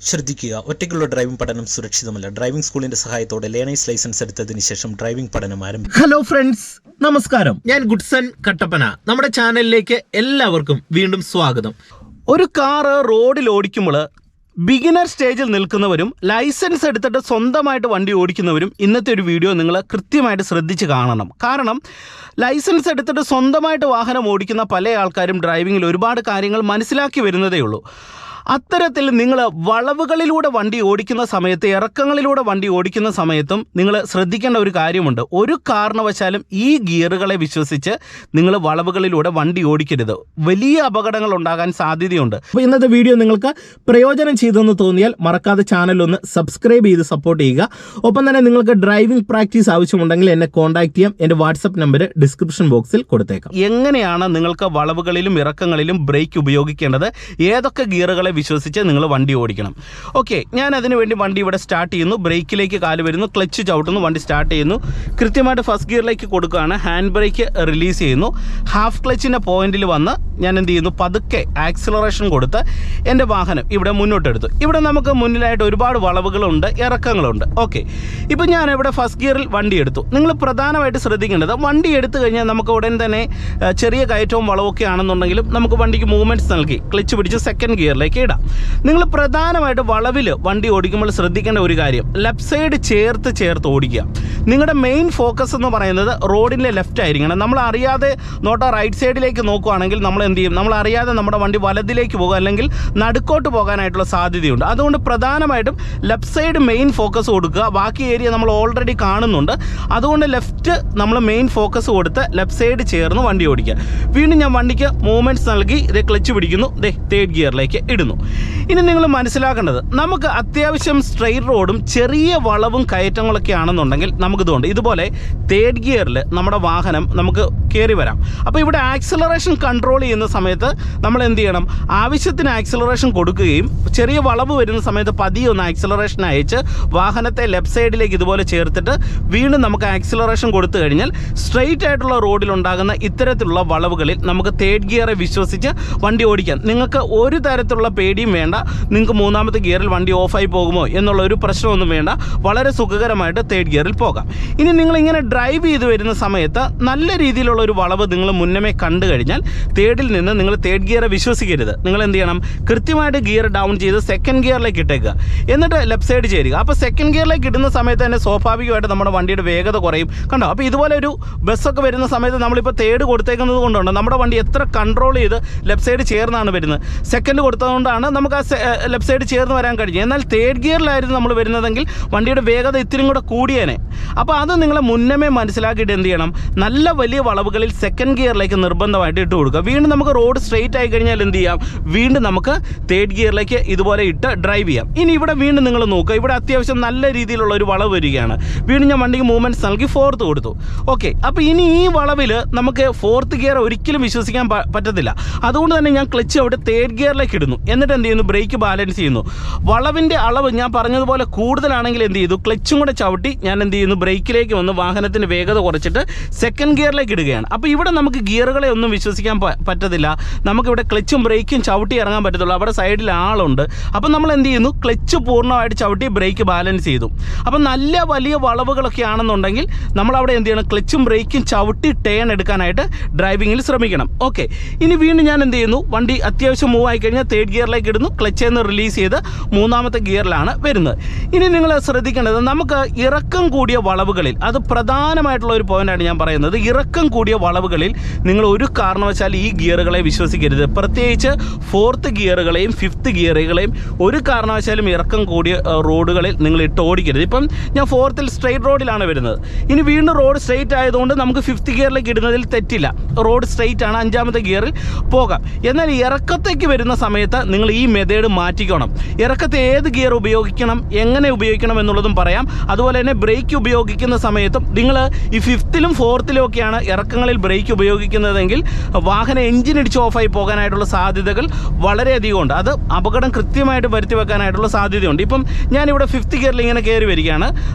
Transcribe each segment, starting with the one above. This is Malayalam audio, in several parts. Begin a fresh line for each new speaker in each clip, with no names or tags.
ശ്രദ്ധിക്കുക, ഒറ്റയ്ക്കുള്ള ഡ്രൈവിംഗ് പഠനം സുരക്ഷിതമല്ല. ഡ്രൈവിംഗ് സ്കൂളിന്റെ സഹായത്തോടെ ലേണേഴ്സ് ലൈസൻസ് എടുത്തതിന് ശേഷം ഡ്രൈവിംഗ് പഠനം ആരംഭിക്കും.
ഹലോ ഫ്രണ്ട്സ്, നമസ്കാരം. ഞാൻ ഗുഡ്സൺ കട്ടപ്പന. നമ്മുടെ ചാനലിലേക്ക് എല്ലാവർക്കും വീണ്ടും സ്വാഗതം. ഒരു കാറ് റോഡിൽ ഓടിക്കുമ്പോൾ ബിഗിനർ സ്റ്റേജിൽ നിൽക്കുന്നവരും ലൈസൻസ് എടുത്തിട്ട് സ്വന്തമായിട്ട് വണ്ടി ഓടിക്കുന്നവരും ഇന്നത്തെ ഒരു വീഡിയോ നിങ്ങൾ കൃത്യമായിട്ട് ശ്രദ്ധിച്ച് കാണണം. കാരണം ലൈസൻസ് എടുത്തിട്ട് സ്വന്തമായിട്ട് വാഹനം ഓടിക്കുന്ന പല ആൾക്കാരും ഡ്രൈവിങ്ങിൽ ഒരുപാട് കാര്യങ്ങൾ മനസ്സിലാക്കി വരുന്നതേ ഉള്ളൂ. അത്തരത്തിൽ നിങ്ങൾ വളവുകളിലൂടെ വണ്ടി ഓടിക്കുന്ന സമയത്ത്, ഇറക്കങ്ങളിലൂടെ വണ്ടി ഓടിക്കുന്ന സമയത്തും നിങ്ങൾ ശ്രദ്ധിക്കേണ്ട ഒരു കാര്യമുണ്ട്. ഒരു കാരണവശാലും ഈ ഗിയറുകളെ വിശ്വസിച്ച് നിങ്ങൾ വളവുകളിലൂടെ വണ്ടി ഓടിക്കരുത്. വലിയ അപകടങ്ങൾ ഉണ്ടാകാൻ സാധ്യതയുണ്ട്. അപ്പോൾ ഇന്നത്തെ വീഡിയോ നിങ്ങൾക്ക് പ്രയോജനം ചെയ്തെന്ന് തോന്നിയാൽ മറക്കാതെ ചാനൽ ഒന്ന് സബ്സ്ക്രൈബ് ചെയ്ത് സപ്പോർട്ട് ചെയ്യുക. ഒപ്പം തന്നെ നിങ്ങൾക്ക് ഡ്രൈവിംഗ് പ്രാക്ടീസ് ആവശ്യമുണ്ടെങ്കിൽ എന്നെ കോൺടാക്ട് ചെയ്യാം. എൻ്റെ വാട്സപ്പ് നമ്പർ ഡിസ്ക്രിപ്ഷൻ ബോക്സിൽ കൊടുത്തേക്കാം. എങ്ങനെയാണ് നിങ്ങൾക്ക് വളവുകളിലും ഇറക്കങ്ങളിലും ബ്രേക്ക് ഉപയോഗിക്കേണ്ടത്, ഏതൊക്കെ ഗിയറുകളെ വിശ്വസിച്ച് നിങ്ങൾ വണ്ടി ഓടിക്കണം. ഓക്കെ, ഞാൻ അതിനു വേണ്ടി വണ്ടി ഇവിടെ സ്റ്റാർട്ട് ചെയ്യുന്നു. ബ്രേക്കിലേക്ക് കാല് വരുന്നു, ക്ലച്ച് ചവിട്ടുന്നു, വണ്ടി സ്റ്റാർട്ട് ചെയ്യുന്നു. കൃത്യമായിട്ട് ഫസ്റ്റ് ഗിയറിലേക്ക് കൊടുക്കുകയാണ്. ഹാൻഡ് ബ്രേക്ക് റിലീസ് ചെയ്യുന്നു. ഹാഫ് ക്ലച്ചിൻ്റെ പോയിന്റിൽ വന്ന് ഞാൻ എന്ത് ചെയ്യുന്നു, പതുക്കെ ആക്സിലറേഷൻ കൊടുത്ത് എൻ്റെ വാഹനം ഇവിടെ മുന്നോട്ടെടുത്തു. ഇവിടെ നമുക്ക് മുന്നിലായിട്ട് ഒരുപാട് വളവുകളുണ്ട്, ഇറക്കങ്ങളുണ്ട്. ഓക്കെ, ഇപ്പം ഞാൻ ഇവിടെ ഫസ്റ്റ് ഗിയറിൽ വണ്ടി എടുത്തു. നിങ്ങൾ പ്രധാനമായിട്ട് ശ്രദ്ധിക്കേണ്ടത്, വണ്ടി എടുത്തു കഴിഞ്ഞാൽ നമുക്ക് ഉടൻ തന്നെ ചെറിയ കയറ്റവും വളവൊക്കെ ആണെന്നുണ്ടെങ്കിലും നമുക്ക് വണ്ടിക്ക് മൂവ്മെൻറ്റ്സ് നൽകി ക്ലച്ച് പിടിച്ച് സെക്കൻഡ് ഗിയറിലേക്ക് ഇടാം. നിങ്ങൾ പ്രധാനമായിട്ട് വളവിൽ വണ്ടി ഓടിക്കുമ്പോൾ ശ്രദ്ധിക്കേണ്ട ഒരു കാര്യം, ലെഫ്റ്റ് സൈഡ് ചേർത്ത് ഓടിക്കുക. നിങ്ങളുടെ മെയിൻ ഫോക്കസ് എന്ന് പറയുന്നത് റോഡിൻ്റെ ലെഫ്റ്റ് ആയിരിക്കണം. നമ്മൾ അറിയാതെ റൈറ്റ് സൈഡിലേക്ക് നോക്കുകയാണെങ്കിൽ നമ്മൾ എന്ത് ചെയ്യും, നമ്മൾ അറിയാതെ നമ്മുടെ വണ്ടി വലതിലേക്ക് പോകുക അല്ലെങ്കിൽ നടുക്കോട്ട് പോകാനായിട്ടുള്ള സാധ്യതയുണ്ട്. അതുകൊണ്ട് പ്രധാനമായിട്ടും ലെഫ്റ്റ് സൈഡ് മെയിൻ ഫോക്കസ് കൊടുക്കുക. ബാക്കി ഏരിയ നമ്മൾ ഓൾറെഡി കാണുന്നുണ്ട്. അതുകൊണ്ട് ലെഫ്റ്റ് നമ്മൾ മെയിൻ ഫോക്കസ് കൊടുത്ത് ലെഫ്റ്റ് സൈഡ് ചേർന്ന് വണ്ടി ഓടിക്കുക. വീണ്ടും ഞാൻ വണ്ടിക്ക് മൂവ്മെൻറ്റ്സ് നൽകി ഇതേ ക്ലച്ച് പിടിക്കുന്നു, തേർഡ് ഗിയറിലേക്ക് ഇടുന്നു. ഇനി നിങ്ങൾ മനസ്സിലാക്കേണ്ടത്, നമുക്ക് അത്യാവശ്യം സ്ട്രെയിറ്റ് റോഡും ചെറിയ വളവും കയറ്റങ്ങളൊക്കെ ആണെന്നുണ്ടെങ്കിൽ നമുക്കിതുകൊണ്ട് ഇതുപോലെ തേർഡ് ഗിയറിൽ നമ്മുടെ വാഹനം നമുക്ക് കയറി വരാം. അപ്പോൾ ഇവിടെ ആക്സിലറേഷൻ കൺട്രോൾ ചെയ്യുന്ന സമയത്ത് നമ്മൾ എന്ത് ചെയ്യണം, ആവശ്യത്തിന് ആക്സിലറേഷൻ കൊടുക്കുകയും ചെറിയ വളവ് വരുന്ന സമയത്ത് പതിയെ ഒന്ന് ആക്സിലറേഷൻ അയച്ച് വാഹനത്തെ ലെഫ്റ്റ് സൈഡിലേക്ക് ഇതുപോലെ ചേർത്തിട്ട് വീണ്ടും നമുക്ക് ആക്സിലറേഷൻ കൊടുത്തു കഴിഞ്ഞാൽ സ്ട്രെയിറ്റ് ആയിട്ടുള്ള റോഡിലുണ്ടാകുന്ന ഇത്തരത്തിലുള്ള വളവുകളിൽ നമുക്ക് തേർഡ് ഗിയറെ വിശ്വസിച്ച് വണ്ടി ഓടിക്കാം. നിങ്ങൾക്ക് ഒരു തരത്തിലുള്ള പേടിയും വേണ്ട, നിങ്ങൾക്ക് മൂന്നാമത്തെ ഗിയറിൽ വണ്ടി ഓഫായി പോകുമോ എന്നുള്ള ഒരു പ്രശ്നമൊന്നും വേണ്ട. വളരെ സുഖകരമായിട്ട് തേർഡ് ഗിയറിൽ പോകാം. ഇനി നിങ്ങളിങ്ങനെ ഡ്രൈവ് ചെയ്ത് വരുന്ന സമയത്ത് നല്ല രീതിയിലുള്ള ഒരു വളവ് നിങ്ങൾ മുന്നമേ കണ്ടു കഴിഞ്ഞാൽ തേർഡിൽ നിന്ന് നിങ്ങൾ തേർഡ് ഗിയറെ വിശ്വസിക്കരുത്. നിങ്ങൾ എന്ത് ചെയ്യണം, കൃത്യമായിട്ട് ഗിയർ ഡൗൺ ചെയ്ത് സെക്കൻഡ് ഗിയറിലേക്ക് ഇട്ടേക്കുക. എന്നിട്ട് ലെഫ്റ്റ് സൈഡ് ചേരുക. അപ്പോൾ സെക്കൻഡ് ഗിയറിലേക്ക് ഇടുന്ന സമയത്ത് തന്നെ സ്വാഭാവികമായിട്ട് നമ്മുടെ വണ്ടിയുടെ വേഗത കുറയും. കണ്ടോ? അപ്പോൾ ഇതുപോലെ ഒരു ബസ്സൊക്കെ വരുന്ന സമയത്ത് നമ്മളിപ്പോൾ തേർഡ് കൊടുത്തേക്കുന്നത് കൊണ്ടുണ്ട് നമ്മുടെ വണ്ടി എത്ര കൺട്രോൾ ചെയ്ത് ലെഫ്റ്റ് സൈഡ് ചേർന്നാണ് വരുന്നത്. സെക്കൻഡ് കൊടുത്തതുകൊണ്ടാണ് നമുക്ക് ആ ലെഫ്റ്റ് സൈഡ് ചേർന്ന് വരാൻ കഴിഞ്ഞു. എന്നാൽ തേർഡ് ഗിയറിലായിരുന്നു നമ്മൾ വരുന്നതെങ്കിൽ വണ്ടിയുടെ വേഗത ഇത്തിരി കൂടെ കൂടിയേനെ. അപ്പോൾ അത് നിങ്ങളെ മുന്നമേ മനസ്സിലാക്കിയിട്ട് എന്ത് ചെയ്യണം, നല്ല വലിയ വളവുകളിൽ സെക്കൻഡ് ഗിയറിലേക്ക് നിർബന്ധമായിട്ട് ഇട്ട് കൊടുക്കുക. വീണ്ടും നമുക്ക് റോഡ് സ്ട്രെയിറ്റ് ആയി കഴിഞ്ഞാൽ എന്ത് ചെയ്യാം, വീണ്ടും നമുക്ക് തേർഡ് ഗിയറിലേക്ക് ഇതുപോലെ ഇട്ട് ഡ്രൈവ് ചെയ്യാം. ഇനി ഇവിടെ വീണ്ടും നിങ്ങൾ നോക്കുക, ഇവിടെ അത്യാവശ്യം നല്ല രീതിയിലുള്ള ഒരു വളവ് വരികയാണ്. വീണ്ടും ഞാൻ വണ്ടിക്ക് മൂവ്മെൻറ്റ്സ് നൽകി ഫോർത്ത് കൊടുത്തു. ഓക്കെ, അപ്പോൾ ഇനി ഈ വളവിൽ നമുക്ക് ഫോർത്ത് ഗിയർ ഒരിക്കലും വിശ്വസിക്കാൻ പറ്റത്തില്ല. അതുകൊണ്ട് തന്നെ ഞാൻ ക്ലച്ച് അവിടെ തേർഡ് ഗിയറിലേക്ക് ഇടുന്നു. എന്നിട്ട് എന്ത് ചെയ്യുന്നു, ബ്രേക്ക് ബാലൻസ് ചെയ്യുന്നു. വളവിൻ്റെ അളവ് ഞാൻ പറഞ്ഞതുപോലെ കൂടുതലാണെങ്കിൽ എന്ത് ചെയ്തു, ക്ലച്ചും കൂടെ ചവിട്ടി ഞാൻ എന്ത് ചെയ്യുന്നു, ബ്രേക്കിലേക്ക് വന്ന് വാഹനത്തിൻ്റെ വേഗത കുറച്ചിട്ട് സെക്കൻഡ് ഗിയറിലേക്ക് ഇടുകയാണ്. അപ്പോൾ ഇവിടെ നമുക്ക് ഗിയറുകളെ ഒന്നും വിശ്വസിക്കാൻ പറ്റത്തില്ല. നമുക്കിവിടെ ക്ലച്ചും ബ്രേക്കും ചവിട്ടി ഇറങ്ങാൻ പറ്റത്തുള്ളൂ. അവിടെ സൈഡിൽ ആളുണ്ട്. അപ്പോൾ നമ്മൾ എന്ത് ചെയ്യുന്നു, ക്ലച്ച് പൂർണ്ണമായിട്ട് ചവിട്ടി ബ്രേക്ക് ബാലൻസ് ചെയ്തു. അപ്പോൾ നല്ല വലിയ വളവുകളൊക്കെ ആണെന്നുണ്ടെങ്കിൽ നമ്മളവിടെ എന്ത് ചെയ്യണം, ക്ലച്ചും ബ്രേക്കും ചവിട്ടി ടേൺ എടുക്കാനായിട്ട് ഡ്രൈവിങ്ങിൽ ശ്രമിക്കണം. ഓക്കെ, ഇനി വീണ്ടും ഞാൻ എന്ത് ചെയ്യുന്നു, വണ്ടി അത്യാവശ്യം മൂവ് ആയി കഴിഞ്ഞാൽ തേർഡ് ഗിയറിലേക്ക് ഇടുന്നു. ക്ലച്ചിൽ നിന്ന് റിലീസ് ചെയ്ത് മൂന്നാമത്തെ ഗിയറിലാണ് വരുന്നത്. ഇനി നിങ്ങൾ ശ്രദ്ധിക്കേണ്ടത്, നമുക്ക് ഇറക്കം കൂടിയ വളവുകളിൽ, അത് പ്രധാനമായിട്ടുള്ള ഒരു പോയിന്റാണ് ഞാൻ പറയുന്നത്, ഇറക്കം കൂടിയ വളവുകളിൽ നിങ്ങൾ ഒരു കാരണവശാൽ ഈ ഗിയറുകളെ വിശ്വസിക്കരുത്. പ്രത്യേകിച്ച് ഫോർത്ത് ഗിയറുകളെയും ഫിഫ്ത്ത് ഗിയറുകളെയും ഒരു കാരണവശാലും ഇറക്കം കൂടിയ റോഡുകളിൽ നിങ്ങൾ ഇട്ട് ഓടിക്കരുത്. ഇപ്പം ഞാൻ ഫോർത്തിൽ സ്ട്രെയിറ്റ് റോഡിലാണ് വരുന്നത്. ഇനി വീണ്ടും റോഡ് സ്ട്രെയിറ്റ് ആയതുകൊണ്ട് നമുക്ക് ഫിഫ്ത്ത് ഗിയറിലേക്ക് ഇടുന്നതിൽ തെറ്റില്ല. റോഡ് സ്ട്രെയിറ്റ് ആണ്, അഞ്ചാമത്തെ ഗിയറിൽ പോകാം. എന്നാൽ ഇറക്കത്തേക്ക് വരുന്ന സമയത്ത് നിങ്ങൾ ഈ മെത്തേഡ് മാറ്റിക്കണം. ഇറക്കത്തെ ഏത് ഗിയർ ഉപയോഗിക്കണം, എങ്ങനെ ഉപയോഗിക്കണം എന്നുള്ളതും പറയാം. അതുപോലെ തന്നെ ബ്രേക്ക് ഉപയോഗിക്കുന്ന സമയത്തും നിങ്ങൾ ഈ ഫിഫ്ത്തിലും ഫോർത്തിലും ഒക്കെയാണ് ഇറക്കം ഇറക്കങ്ങളിൽ ബ്രേക്ക് ഉപയോഗിക്കുന്നതെങ്കിൽ വാഹനം എഞ്ചിനിടിച്ച് ഓഫായി പോകാനായിട്ടുള്ള സാധ്യതകൾ വളരെയധികം ഉണ്ട്. അത് അപകടം കൃത്യമായിട്ട് വരുത്തി വെക്കാനായിട്ടുള്ള സാധ്യതയുണ്ട്. ഇപ്പം ഞാനിവിടെ 5th ഗിയറിൽ ഇങ്ങനെ കയറി വരികയാണ്.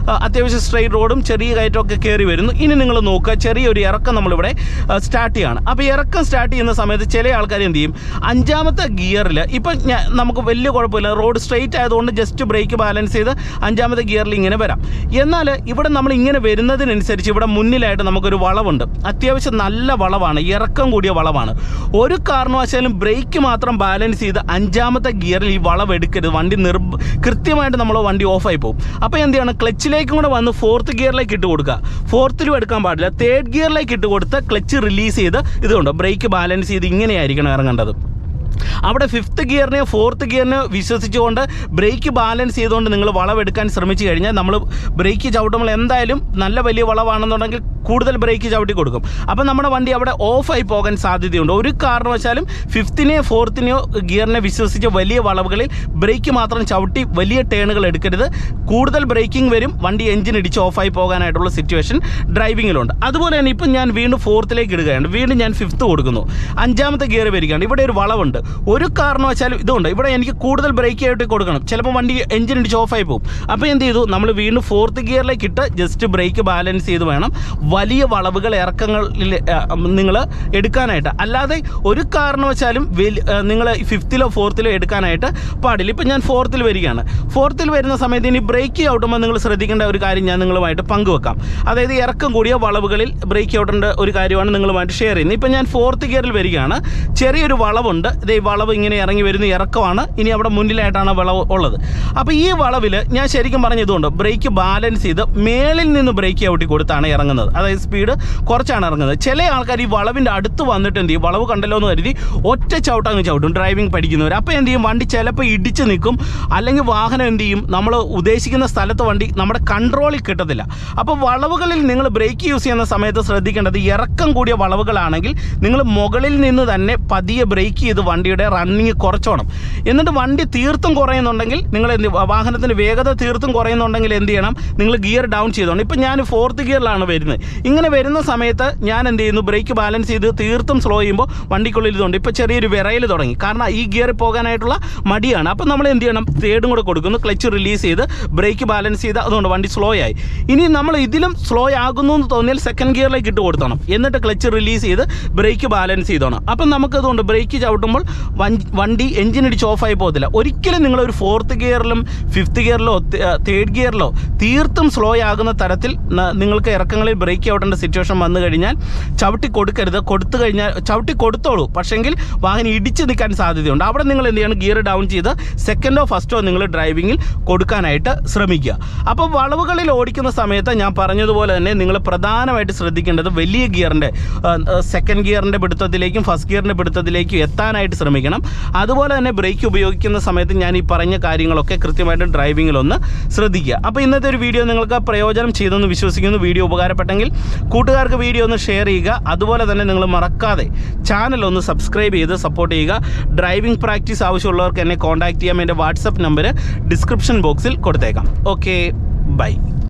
അത്യാവശ്യം സ്ട്രെയിറ്റ് റോഡും ചെറിയ കയറ്റമൊക്കെ കയറി വരുന്നു. ഇനി നിങ്ങൾ നോക്കുക, ചെറിയൊരു ഇറക്കം നമ്മളിവിടെ സ്റ്റാർട്ട് ചെയ്യുകയാണ്. അപ്പോൾ ഇറക്കം സ്റ്റാർട്ട് ചെയ്യുന്ന സമയത്ത് ചില ആൾക്കാർ എന്ത് ചെയ്യും, 5ാമത്തെ ഗിയറിൽ ഇപ്പം നമുക്ക് വലിയ കുഴപ്പമില്ല, റോഡ് സ്ട്രെയിറ്റ് ആയതുകൊണ്ട് ജസ്റ്റ് ബ്രേക്ക് ബാലൻസ് ചെയ്ത് 5ാമത്തെ ഗിയറിൽ ഇങ്ങനെ വരാം. എന്നാൽ ഇവിടെ നമ്മൾ ഇങ്ങനെ വരുന്നതിനനുസരിച്ച് ഇവിടെ മുന്നിലായിട്ട് നമുക്കൊരു വളവുണ്ട്. അത്യാവശ്യം നല്ല വളവാണ്, ഇറക്കം കൂടിയ വളവാണ്. ഒരു കാരണവശാലും ബ്രേക്ക് മാത്രം ബാലൻസ് ചെയ്ത് 5ാമത്തെ ഗിയറിൽ ഈ വളവ് എടുക്കരുത്. വണ്ടി കൃത്യമായിട്ട് നമ്മൾ വണ്ടി ഓഫായി പോകും. അപ്പോൾ എന്ത് ചെയ്യണം, ക്ലച്ചിലേക്കും കൂടെ വന്ന് 4th ഗിയറിലേക്ക് ഇട്ട് കൊടുക്കുക. 4th എടുക്കാൻ പാടില്ല, 3rd ഗിയറിലേക്ക് ഇട്ട് കൊടുത്ത് ക്ലച്ച് റിലീസ് ചെയ്ത് ഇതുകൊണ്ട് ബ്രേക്ക് ബാലൻസ് ചെയ്ത് ഇങ്ങനെയായിരിക്കണം ഇറങ്ങേണ്ടത്. അവിടെ 5th ഗിയറിനെ 4th ഗിയറിനെ വിശ്വസിച്ചുകൊണ്ട് ബ്രേക്ക് ബാലൻസ് ചെയ്തുകൊണ്ട് നിങ്ങൾ വളവെടുക്കാൻ ശ്രമിച്ചു കഴിഞ്ഞാൽ നമ്മൾ ബ്രേക്ക് ചവിട്ടുമ്പോൾ എന്തായാലും നല്ല വലിയ വളവാണെന്നുണ്ടെങ്കിൽ കൂടുതൽ ബ്രേക്ക് ചവിട്ടി കൊടുക്കും. അപ്പോൾ നമ്മുടെ വണ്ടി അവിടെ ഓഫായി പോകാൻ സാധ്യതയുണ്ട്. ഒരു കാരണവശാലും 5th-നെയോ 4th-നെയോ ഗിയറിനെ വിശ്വസിച്ച് വലിയ വളവുകളിൽ ബ്രേക്ക് മാത്രം ചവിട്ടി വലിയ ടേണുകൾ എടുക്കരുത്. കൂടുതൽ ബ്രേക്കിംഗ് വരും, വണ്ടി എഞ്ചിൻ ഇടിച്ച് ഓഫായി പോകാനായിട്ടുള്ള സിറ്റുവേഷൻ ഡ്രൈവിങ്ങിലുണ്ട്. അതുപോലെ തന്നെ ഇപ്പം ഞാൻ വീണ്ടും 4th-ലേക്ക് ഇടുകയാണ്. വീണ്ടും ഞാൻ 5th കൊടുക്കുന്നു. 5ാമത്തെ ഗിയർ വരികയാണ്. ഇവിടെ ഒരു വളവുണ്ട്. ഒരു കാരണവശാലും ഇതുണ്ട്, ഇവിടെ എനിക്ക് കൂടുതൽ ബ്രേക്ക് ആയിട്ട് കൊടുക്കണം. ചിലപ്പോൾ വണ്ടി എഞ്ചിൻ ഇടിച്ച് ഓഫായി പോകും. അപ്പോൾ എന്ത് ചെയ്തു, നമ്മൾ വീണ്ടും 4th ഗിയറിലേക്ക് ഇട്ട് ജസ്റ്റ് ബ്രേക്ക് ബാലൻസ് ചെയ്ത് വേണം വലിയ വളവുകൾ ഇറക്കങ്ങളിൽ നിങ്ങൾ എടുക്കാനായിട്ട്. അല്ലാതെ ഒരു കാരണവശാലും നിങ്ങൾ 5th-ലോ 4th-ലോ എടുക്കാനായിട്ട് പാടില്ല. ഇപ്പം ഞാൻ 4th വരികയാണ്. 4th വരുന്ന സമയത്ത് ഇനി ബ്രേക്ക് ചവിട്ടുമ്പോൾ നിങ്ങൾ ശ്രദ്ധിക്കേണ്ട ഒരു കാര്യം ഞാൻ നിങ്ങളുമായിട്ട് പങ്കുവെക്കാം. അതായത് ഇറക്കം കൂടിയ വളവുകളിൽ ബ്രേക്ക് ചവിട്ടേണ്ട ഒരു കാര്യമാണ് നിങ്ങളുമായിട്ട് ഷെയർ ചെയ്യുന്നത്. ഇപ്പം ഞാൻ 4th ഗിയറിൽ വരികയാണ്. ചെറിയൊരു വളവുണ്ട്. ഇതേ വളവ് ഇങ്ങനെ ഇറങ്ങി വരുന്ന ഇറക്കമാണ്. ഇനി അവിടെ മുന്നിലായിട്ടാണ് വളവ് ഉള്ളത്. അപ്പോൾ ഈ വളവിൽ ഞാൻ ശരിക്കും പറഞ്ഞതുകൊണ്ട് ബ്രേക്ക് ബാലൻസ് ചെയ്ത് മേളിൽ നിന്ന് ബ്രേക്ക് ചവിട്ടി കൊടുത്താണ് ഇറങ്ങുന്നത്. അതായത് സ്പീഡ് കുറച്ചാണ് ഇറങ്ങുന്നത്. ചില ആൾക്കാർ ഈ വളവിൻ്റെ അടുത്ത് വന്നിട്ട് എന്ത് ചെയ്യും, വളവ് കണ്ടല്ലോ എന്ന് കരുതി ഒറ്റ ചവിട്ടങ്ങ് ചവിട്ടും ഡ്രൈവിംഗ് പഠിക്കുന്നവർ. അപ്പോൾ എന്ത് ചെയ്യും, വണ്ടി ചിലപ്പോൾ ഇടിച്ച് നിൽക്കും. അല്ലെങ്കിൽ വാഹനം എന്ത് ചെയ്യും, നമ്മൾ ഉദ്ദേശിക്കുന്ന സ്ഥലത്ത് വണ്ടി നമ്മുടെ കൺട്രോളിൽ കിട്ടത്തില്ല. അപ്പോൾ വളവുകളിൽ നിങ്ങൾ ബ്രേക്ക് യൂസ് ചെയ്യുന്ന സമയത്ത് ശ്രദ്ധിക്കേണ്ടത്, ഇറക്കം കൂടിയ വളവുകളാണെങ്കിൽ നിങ്ങൾ മുകളിൽ നിന്ന് തന്നെ പതിയെ ബ്രേക്ക് ചെയ്ത് വണ്ടിയുടെ റണ്ണിങ് കുറച്ചോണം. എന്നിട്ട് വണ്ടി തീർത്തും കുറയുന്നുണ്ടെങ്കിൽ നിങ്ങൾ വാഹനത്തിൻ്റെ വേഗത തീർത്തും കുറയുന്നുണ്ടെങ്കിൽ എന്ത് ചെയ്യണം, നിങ്ങൾ ഗിയർ ഡൗൺ ചെയ്തോണം. ഇപ്പം ഞാൻ 4th ഗിയറിലാണ് വരുന്നത്. ഇങ്ങനെ വരുന്ന സമയത്ത് ഞാൻ എന്ത് ചെയ്യുന്നു, ബ്രേക്ക് ബാലൻസ് ചെയ്ത് തീർത്തും സ്ലോ ചെയ്യുമ്പോൾ വണ്ടിക്കുള്ളിൽ ഇതുണ്ട് ഇപ്പോൾ ചെറിയൊരു വിറയൽ തുടങ്ങി. കാരണം ഈ ഗിയറിൽ പോകാനായിട്ടുള്ള മടിയാണ്. അപ്പോൾ നമ്മൾ എന്ത് ചെയ്യണം, 3rd കൂടെ കൊടുക്കുന്നു, ക്ലച്ച് റിലീസ് ചെയ്ത് ബ്രേക്ക് ബാലൻസ് ചെയ്ത് അതുകൊണ്ട് വണ്ടി സ്ലോ ആയി. ഇനി നമ്മൾ ഇതിലും സ്ലോ ആകുന്നു എന്ന് തോന്നിയാൽ 2nd ഗിയറിലേക്ക് ഇട്ട് കൊടുത്തണം. എന്നിട്ട് ക്ലച്ച് റിലീസ് ചെയ്ത് ബ്രേക്ക് ബാലൻസ് ചെയ്തോണം. അപ്പം നമുക്കതുകൊണ്ട് ബ്രേക്ക് ചവിട്ടുമ്പോൾ വണ്ടി എഞ്ചിൻ ഇടിച്ച് ഓഫായി പോകത്തില്ല. ഒരിക്കലും നിങ്ങളൊരു 4th ഗിയറിലും 5th ഗിയറിലോ 3rd ഗിയറിലോ തീർത്തും സ്ലോ ആകുന്ന തരത്തിൽ നിങ്ങൾക്ക് ഇറക്കങ്ങളിൽ ബ്രേക്ക് ചവിട്ടേണ്ട സിറ്റുവേഷൻ വന്നു കഴിഞ്ഞാൽ ചവിട്ടി കൊടുക്കരുത്. കൊടുത്തു കഴിഞ്ഞാൽ ചവിട്ടി കൊടുത്തോളൂ, പക്ഷെങ്കിൽ വാഹനം ഇടിച്ച് നിൽക്കാൻ സാധ്യതയുണ്ട്. അവിടെ നിങ്ങൾ എന്ത് ചെയ്യണം, ഗിയർ ഡൗൺ ചെയ്ത് 2nd-ഓ 1st-ഓ നിങ്ങൾ ഡ്രൈവിങ്ങിൽ കൊടുക്കാനായിട്ട് ശ്രമിക്കുക. അപ്പോൾ വളവുകളിൽ ഓടിക്കുന്ന സമയത്ത് ഞാൻ പറഞ്ഞതുപോലെ തന്നെ നിങ്ങൾ പ്രധാനമായിട്ട് ശ്രദ്ധിക്കേണ്ടത് വലിയ ഗിയറിൻ്റെ 2nd ഗിയറിൻ്റെ പിടുത്തത്തിലേക്കും 1st ഗിയറിൻ്റെ പിടുത്തത്തിലേക്കും എത്താനായിട്ട് ശ്രമിക്കണം. അതുപോലെ തന്നെ ബ്രേക്ക് ഉപയോഗിക്കുന്ന സമയത്ത് ഞാൻ ഈ പറഞ്ഞ കാര്യങ്ങളൊക്കെ കൃത്യമായിട്ട് ഡ്രൈവിങ്ങിലൊന്ന് ശ്രദ്ധിക്കുക. അപ്പോൾ ഇന്നത്തെ ഒരു വീഡിയോ നിങ്ങൾക്ക് പ്രയോജനം ചെയ്തെന്ന് വിശ്വസിക്കുന്നു. വീഡിയോ ഉപകാരപ്പെട്ടെങ്കിൽ കൂട്ടുകാർക്ക് വീഡിയോ ഒന്ന് ഷെയർ ചെയ്യുക. അതുപോലെ തന്നെ നിങ്ങൾ മറക്കാതെ ചാനൽ ഒന്ന് സബ്സ്ക്രൈബ് ചെയ്ത് സപ്പോർട്ട് ചെയ്യുക. ഡ്രൈവിംഗ് പ്രാക്ടീസ് ആവശ്യമുള്ളവർക്ക് എന്നെ കോൺടാക്ട് ചെയ്യാം. എൻ്റെ വാട്സപ്പ് നമ്പർ ഡിസ്ക്രിപ്ഷൻ ബോക്സിൽ കൊടുത്തേക്കാം. Okay, by.